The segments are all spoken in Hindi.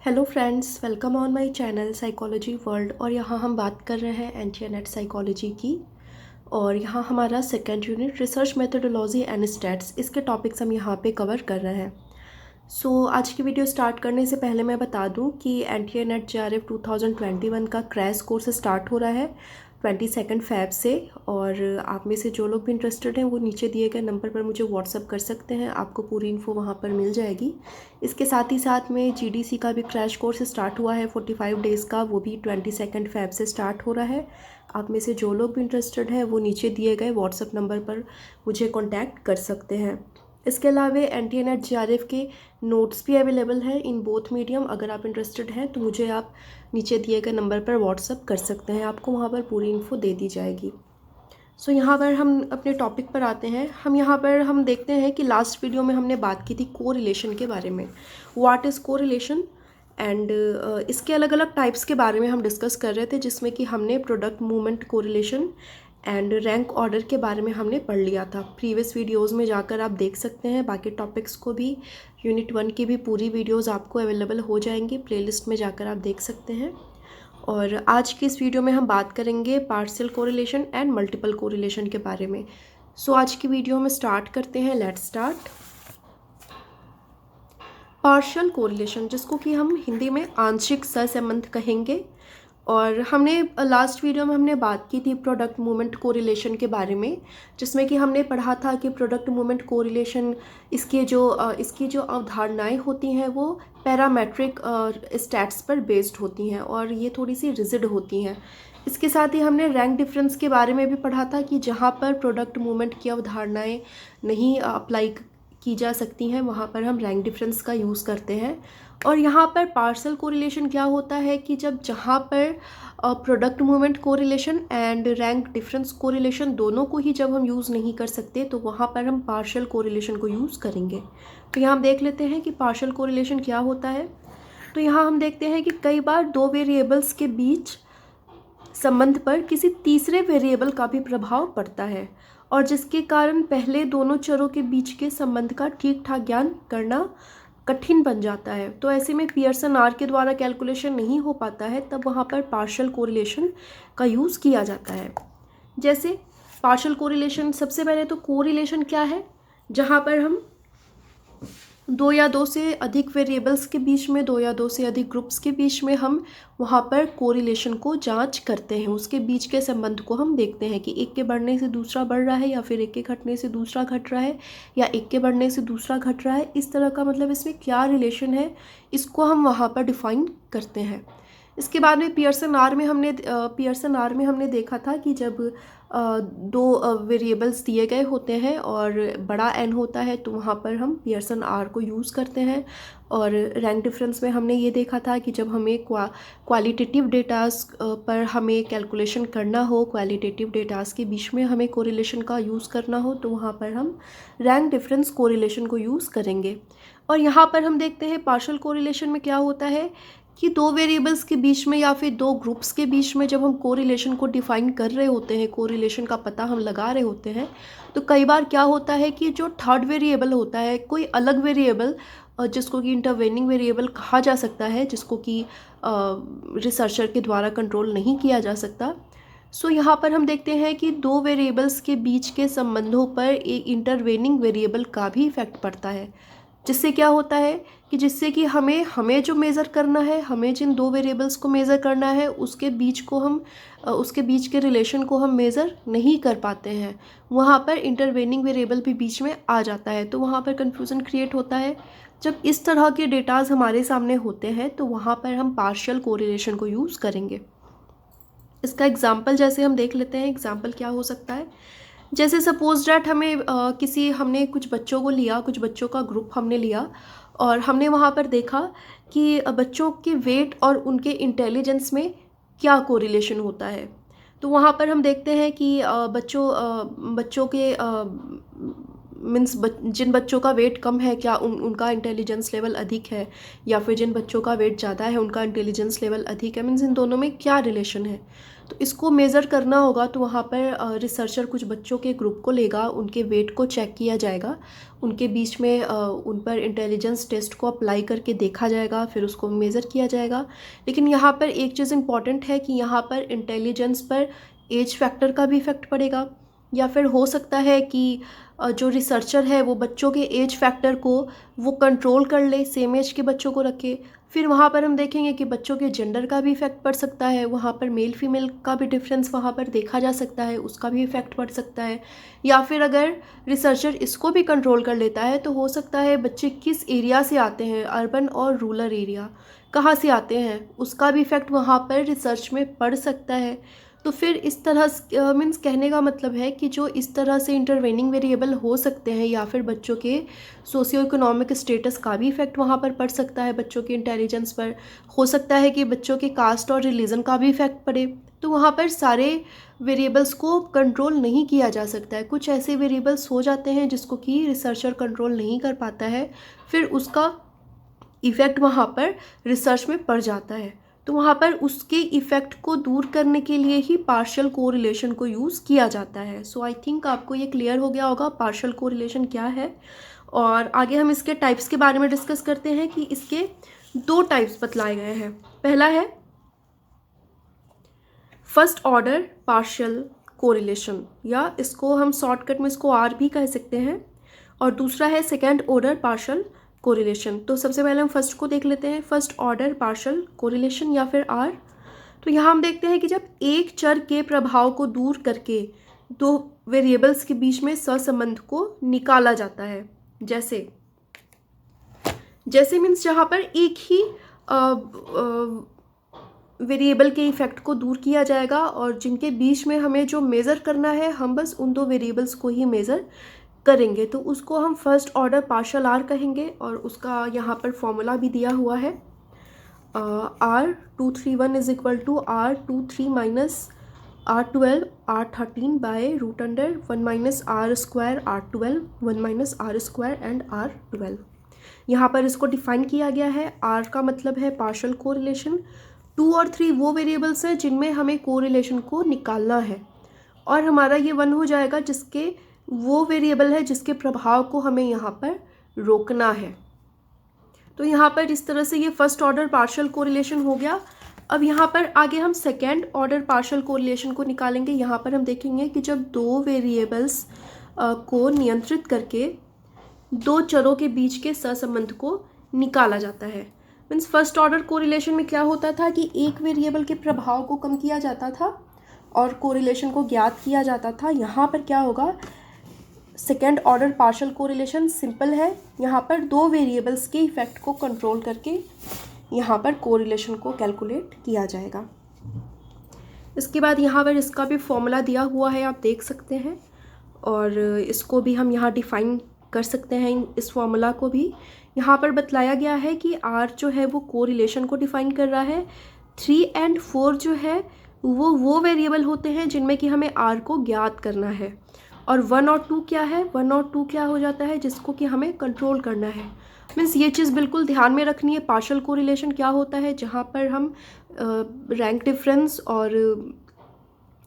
Hello friends, welcome on my channel psychology world. और यहाँ हम बात कर रहे हैं एंटी एनेट साइकोलॉजी की। और यहाँ हमारा second unit research methodology and stats, इसके टॉपिक्स हम यहाँ पे कवर कर रहे हैं। आज की वीडियो स्टार्ट करने से पहले मैं बता दूं कि एंटी एनेट JRF 2021 का क्रैश कोर्स स्टार्ट हो रहा है 22 फेब से। और आप में से जो लोग भी इंटरेस्टेड हैं वो नीचे दिए गए नंबर पर मुझे व्हाट्सअप कर सकते हैं, आपको पूरी इन्फो वहाँ पर मिल जाएगी। इसके साथ ही साथ में GDC का भी क्रैश कोर्स स्टार्ट हुआ है 45 डेज़ का, वो भी 22 फेब से स्टार्ट हो रहा है। आप में से जो लोग भी इंटरेस्टेड हैं वो नीचे दिए गए व्हाट्सअप नंबर पर मुझे कॉन्टैक्ट कर सकते हैं। इसके अलावा एंटी एनेट JRF के नोट्स भी अवेलेबल है इन बोथ मीडियम। अगर आप इंटरेस्टेड हैं तो मुझे आप नीचे दिए गए नंबर पर व्हाट्सअप कर सकते हैं, आपको वहाँ पर पूरी इन्फो दे दी जाएगी। यहाँ पर हम अपने टॉपिक पर आते हैं। यहाँ पर हम देखते हैं कि लास्ट वीडियो में हमने बात की थी कोरिलेशन के बारे में, व्हाट इज़ कोरिलेशन, एंड इसके अलग अलग टाइप्स के बारे में हम डिस्कस कर रहे थे, जिसमें कि हमने product movement correlation and rank order के बारे में हमने पढ़ लिया था। प्रीवियस वीडियोस में जाकर आप देख सकते हैं, बाकी टॉपिक्स को भी, यूनिट 1 की भी पूरी वीडियोस आपको अवेलेबल हो जाएंगी, प्लेलिस्ट में जाकर आप देख सकते हैं। और आज की इस वीडियो में हम बात करेंगे partial correlation and multiple correlation के बारे में। आज की वीडियो में स्टार्ट करते हैं, लेट्स स्टार्ट। पार्शियल कोरिलेशन, जिसको कि हम हिंदी में आंशिक सहसंबंध कहेंगे। और हमने लास्ट वीडियो में हमने बात की थी प्रोडक्ट मूवमेंट कोरिलेशन के बारे में, जिसमें कि हमने पढ़ा था कि प्रोडक्ट मूवमेंट कोरिलेशन इसकी जो अवधारणाएं होती हैं वो पैरामेट्रिक स्टैट्स पर बेस्ड होती हैं और ये थोड़ी सी रिजिड होती हैं। इसके साथ ही हमने रैंक डिफरेंस के बारे में भी पढ़ा था कि जहाँ पर प्रोडक्ट मूवमेंट की अवधारणाएं नहीं अप्लाई की जा सकती हैं वहाँ पर हम रैंक डिफरेंस का यूज़ करते हैं। और यहाँ पर पार्शियल कोरिलेशन क्या होता है कि जहाँ पर product movement correlation and rank difference correlation दोनों को ही जब हम यूज़ नहीं कर सकते तो वहाँ पर हम पार्शियल कोरिलेशन को यूज़ करेंगे। तो यहाँ हम देख लेते हैं कि पार्शियल कोरिलेशन क्या होता है। तो यहाँ हम देखते हैं कि कई बार दो वेरिएबल्स के बीच संबंध पर किसी तीसरे वेरिएबल का भी प्रभाव पड़ता है और जिसके कारण पहले दोनों चरों के बीच के संबंध का ठीक ठाक ज्ञान करना कठिन बन जाता है। तो ऐसे में पियर्सन आर के द्वारा कैलकुलेशन नहीं हो पाता है, तब वहाँ पर पार्शियल कोरिलेशन का यूज़ किया जाता है। जैसे पार्शियल कोरिलेशन, सबसे पहले तो कोरिलेशन क्या है, जहाँ पर हम दो या दो से अधिक वेरिएबल्स के बीच में, दो या दो से अधिक ग्रुप्स के बीच में हम वहाँ पर कोरिलेशन को जांच करते हैं, उसके बीच के संबंध को हम देखते हैं कि एक के बढ़ने से दूसरा बढ़ रहा है या फिर एक के घटने से दूसरा घट रहा है या एक के बढ़ने से दूसरा घट रहा है। इस तरह का मतलब इसमें क्या रिलेशन है, इसको हम वहाँ पर डिफाइन करते हैं। इसके बाद में पियर्सन आर में हमने देखा था कि जब दो वेरिएबल्स दिए गए होते हैं और बड़ा n होता है तो वहाँ पर हम पियर्सन आर को यूज़ करते हैं। और रैंक डिफरेंस में हमने ये देखा था कि जब हमें क्वालिटेटिव डेटास पर हमें कैलकुलेशन करना हो, क्वालिटेटिव डेटास के बीच में हमें कोरिलेशन का यूज़ करना हो तो वहाँ पर हम रैंक डिफरेंस कोरिलेशन को यूज़ करेंगे। और यहाँ पर हम देखते हैं पार्शियल कोरिलेशन में क्या होता है कि दो वेरिएबल्स के बीच में या फिर दो ग्रुप्स के बीच में जब हम कोरिलेशन को डिफाइन कर रहे होते हैं, कोरिलेशन का पता हम लगा रहे होते हैं, तो कई बार क्या होता है कि जो थर्ड वेरिएबल होता है, कोई अलग वेरिएबल जिसको कि इंटरवेनिंग वेरिएबल कहा जा सकता है, जिसको कि रिसर्चर के द्वारा कंट्रोल नहीं किया जा सकता। यहाँ पर हम देखते हैं कि दो वेरिएबल्स के बीच के संबंधों पर एक इंटरवेनिंग वेरिएबल का भी इफेक्ट पड़ता है, जिससे क्या होता है कि जिससे कि हमें जो मेज़र करना है, हमें जिन दो वेरिएबल्स को मेज़र करना है उसके बीच के रिलेशन को हम मेज़र नहीं कर पाते हैं, वहाँ पर इंटरवेनिंग वेरिएबल भी बीच में आ जाता है, तो वहाँ पर कन्फ्यूज़न क्रिएट होता है। जब इस तरह के डेटाज हमारे सामने होते हैं तो वहाँ पर हम पार्शियल कोरिलेशन को यूज़ करेंगे। इसका एग्जाम्पल जैसे हम देख लेते हैं, एग्जाम्पल क्या हो सकता है। जैसे सपोज डैट हमने कुछ बच्चों को लिया, कुछ बच्चों का ग्रुप हमने लिया और हमने वहाँ पर देखा कि बच्चों के वेट और उनके इंटेलिजेंस में क्या कोरिलेशन होता है। तो वहाँ पर हम देखते हैं कि बच्चों के मीन्स जिन बच्चों का वेट कम है क्या उनका इंटेलिजेंस लेवल अधिक है, या फिर जिन बच्चों का वेट ज़्यादा है उनका इंटेलिजेंस लेवल अधिक है, मीन्स इन दोनों में क्या रिलेशन है। तो इसको मेज़र करना होगा, तो वहाँ पर रिसर्चर कुछ बच्चों के ग्रुप को लेगा, उनके वेट को चेक किया जाएगा, उनके बीच में उन पर इंटेलिजेंस टेस्ट को अप्लाई करके देखा जाएगा, फिर उसको मेज़र किया जाएगा। लेकिन यहाँ पर एक चीज़ इम्पॉर्टेंट है कि यहाँ पर इंटेलिजेंस पर एज फैक्टर का भी इफ़ेक्ट पड़ेगा, या फिर हो सकता है कि जो रिसर्चर है वो बच्चों के एज फैक्टर को वो कंट्रोल कर ले, सेम एज के बच्चों को रखे। फिर वहाँ पर हम देखेंगे कि बच्चों के जेंडर का भी इफ़ेक्ट पड़ सकता है, वहाँ पर मेल फीमेल का भी डिफरेंस वहाँ पर देखा जा सकता है, उसका भी इफ़ेक्ट पड़ सकता है। या फिर अगर रिसर्चर इसको भी कंट्रोल कर लेता है तो हो सकता है बच्चे किस एरिया से आते हैं, अर्बन और रूरल एरिया कहाँ से आते हैं, उसका भी इफ़ेक्ट वहाँ पर रिसर्च में पड़ सकता है। तो फिर इस तरह मीन्स कहने का मतलब है कि जो इस तरह से इंटरवेनिंग वेरिएबल हो सकते हैं, या फिर बच्चों के सोशियो इकोनॉमिक स्टेटस का भी इफ़ेक्ट वहाँ पर पड़ सकता है, बच्चों के इंटेलिजेंस पर। हो सकता है कि बच्चों के कास्ट और रिलीजन का भी इफ़ेक्ट पड़े। तो वहाँ पर सारे वेरिएबल्स को कंट्रोल नहीं किया जा सकता है। कुछ ऐसे वेरिएबल्स हो जाते हैं जिसको कि रिसर्चर कंट्रोल नहीं कर पाता है, फिर उसका इफ़ेक्ट वहाँ पर रिसर्च में पड़ जाता है। तो वहाँ पर उसके इफ़ेक्ट को दूर करने के लिए ही पार्शियल कोरिलेशन को यूज़ किया जाता है। सो आई थिंक आपको ये क्लियर हो गया होगा पार्शियल कोरिलेशन क्या है। और आगे हम इसके टाइप्स के बारे में डिस्कस करते हैं कि इसके 2 टाइप्स बतलाए गए हैं। पहला है फर्स्ट ऑर्डर पार्शियल कोरिलेशन, या इसको हम शॉर्टकट में इसको आर भी कह सकते हैं, और दूसरा है सेकेंड ऑर्डर पार्शियल कोरिलेशन। तो सबसे पहले हम फर्स्ट को देख लेते हैं, फर्स्ट ऑर्डर पार्शियल कोरिलेशन या फिर आर। तो यहाँ हम देखते हैं कि जब एक चर के प्रभाव को दूर करके 2 वेरिएबल्स के बीच में सहसंबंध को निकाला जाता है, जैसे मीन्स जहाँ पर एक ही वेरिएबल के इफ़ेक्ट को दूर किया जाएगा, और जिनके बीच में हमें जो मेज़र करना है हम बस उन 2 वेरिएबल्स को ही मेज़र करेंगे, तो उसको हम फर्स्ट ऑर्डर पार्शियल आर कहेंगे। और उसका यहाँ पर फॉर्मूला भी दिया हुआ है, R231 is equal to R23 minus R12 R13 by root under 1 minus R square R12 1 minus R square and R12। यहाँ पर इसको डिफाइन किया गया है। R का मतलब है पार्शियल कोरिलेशन। 2 और 3 वो वेरिएबल्स हैं जिनमें हमें कोरिलेशन को निकालना है, और हमारा ये 1 हो जाएगा जिसके वो वेरिएबल है जिसके प्रभाव को हमें यहाँ पर रोकना है। तो यहाँ पर इस तरह से ये फर्स्ट ऑर्डर पार्शियल कोरिलेशन हो गया। अब यहाँ पर आगे हम सेकेंड ऑर्डर पार्शियल कोरिलेशन को निकालेंगे। यहाँ पर हम देखेंगे कि जब 2 वेरिएबल्स को नियंत्रित करके 2 चरों के बीच के सहसंबंध को निकाला जाता है। मीन्स फर्स्ट ऑर्डर कोरिलेशन में क्या होता था कि एक वेरिएबल के प्रभाव को कम किया जाता था और कोरिलेशन को ज्ञात किया जाता था। यहाँ पर क्या होगा, second order partial correlation simple है। यहाँ पर 2 वेरिएबल्स के इफ़ेक्ट को कंट्रोल करके यहाँ पर कोरिलेशन को कैलकुलेट किया जाएगा। इसके बाद यहाँ पर इसका भी फॉर्मूला दिया हुआ है, आप देख सकते हैं, और इसको भी हम यहाँ डिफ़ाइन कर सकते हैं। इस फॉर्मूला को भी यहाँ पर बतलाया गया है कि R जो है वो कोरिलेशन को डिफ़ाइन कर रहा है। 3 और 4 जो है वो वेरिएबल होते हैं जिनमें कि हमें R को ज्ञात करना है, और 1 और 2 क्या है, 1 और 2 क्या हो जाता है जिसको कि हमें कंट्रोल करना है। मीन्स ये चीज़ बिल्कुल ध्यान में रखनी है। पार्शियल कोरिलेशन क्या होता है, जहाँ पर हम रैंक डिफरेंस और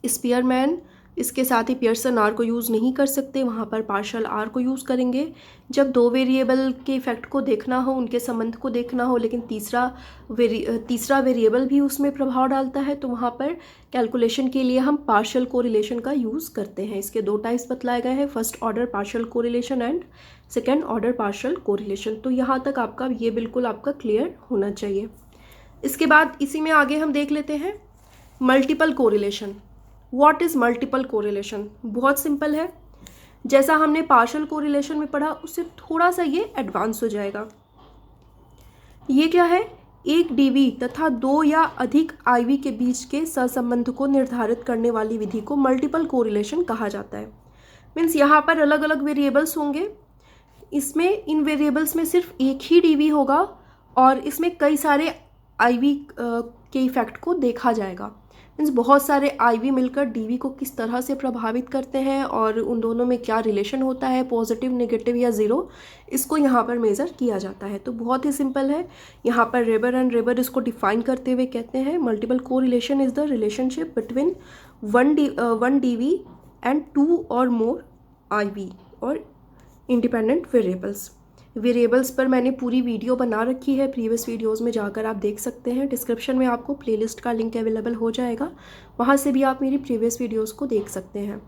स्पीयरमैन इसके साथ ही पियर्सन आर को यूज़ नहीं कर सकते, वहाँ पर पार्शियल आर को यूज़ करेंगे। जब 2 वेरिएबल के इफ़ेक्ट को देखना हो, उनके संबंध को देखना हो, लेकिन तीसरा वेरिएबल भी उसमें प्रभाव डालता है, तो वहाँ पर कैलकुलेशन के लिए हम पार्शियल कोरिलेशन का यूज़ करते हैं। इसके 2 टाइप्स बतलाए गए हैं, first order partial correlation and second order partial correlation. तो यहाँ तक आपका ये बिल्कुल आपका क्लियर होना चाहिए। इसके बाद इसी में आगे हम देख लेते हैं multiple correlation. What is multiple correlation? बहुत सिंपल है, जैसा हमने पार्शियल कोरिलेशन में पढ़ा उससे थोड़ा सा ये एडवांस हो जाएगा। ये क्या है, एक डीवी तथा 2 या अधिक आईवी के बीच के सहसंबंध को निर्धारित करने वाली विधि को मल्टीपल कोरिलेशन कहा जाता है। मीन्स यहाँ पर अलग अलग वेरिएबल्स होंगे, इसमें इन वेरिएबल्स में सिर्फ एक ही डीवी होगा और इसमें कई सारे आईवी के इफ़ेक्ट को देखा जाएगा। मीन्स बहुत सारे आईवी मिलकर डीवी को किस तरह से प्रभावित करते हैं और उन दोनों में क्या रिलेशन होता है, पॉजिटिव, नेगेटिव या ज़ीरो, इसको यहाँ पर मेज़र किया जाता है। तो बहुत ही सिंपल है। यहाँ पर रेबर एंड रेबर इसको डिफाइन करते हुए कहते हैं multiple correlation is the relationship between one DV and two और मोर आईवी और इंडिपेंडेंट वेरिएबल्स पर मैंने पूरी वीडियो बना रखी है, प्रीवियस वीडियोस में जाकर आप देख सकते हैं। डिस्क्रिप्शन में आपको प्लेलिस्ट का लिंक अवेलेबल हो जाएगा, वहाँ से भी आप मेरी प्रीवियस वीडियोस को देख सकते हैं।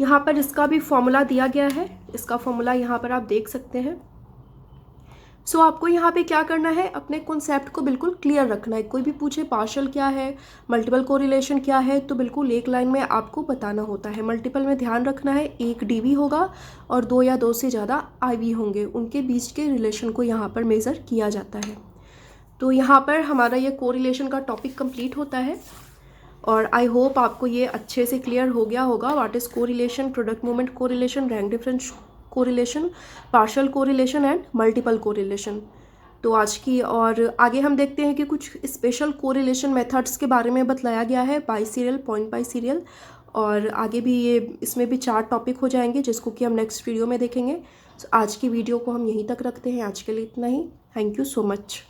यहाँ पर इसका भी फॉर्मूला दिया गया है, इसका फॉर्मूला यहाँ पर आप देख सकते हैं। सो आपको यहाँ पे क्या करना है, अपने कॉन्सेप्ट को बिल्कुल क्लियर रखना है। कोई भी पूछे पार्शियल क्या है, मल्टीपल कोरिलेशन क्या है, तो बिल्कुल एक लाइन में आपको बताना होता है। मल्टीपल में ध्यान रखना है एक डीवी होगा और दो या दो से ज़्यादा आईवी होंगे, उनके बीच के रिलेशन को यहाँ पर मेज़र किया जाता है। तो यहाँ पर हमारा ये कोरिलेशन का टॉपिक कंप्लीट होता है और आई होप आपको ये अच्छे से क्लियर हो गया होगा। What is correlation, product movement correlation, rank difference correlation, partial correlation and multiple correlation. तो आज की और आगे हम देखते हैं कि कुछ स्पेशल कोरिलेशन मेथड्स के बारे में बतलाया गया है, by serial, point by serial, और आगे भी ये इसमें भी 4 टॉपिक हो जाएंगे जिसको कि हम नेक्स्ट वीडियो में देखेंगे। तो आज की वीडियो को हम यहीं तक रखते हैं। आज के लिए इतना ही। Thank you so much.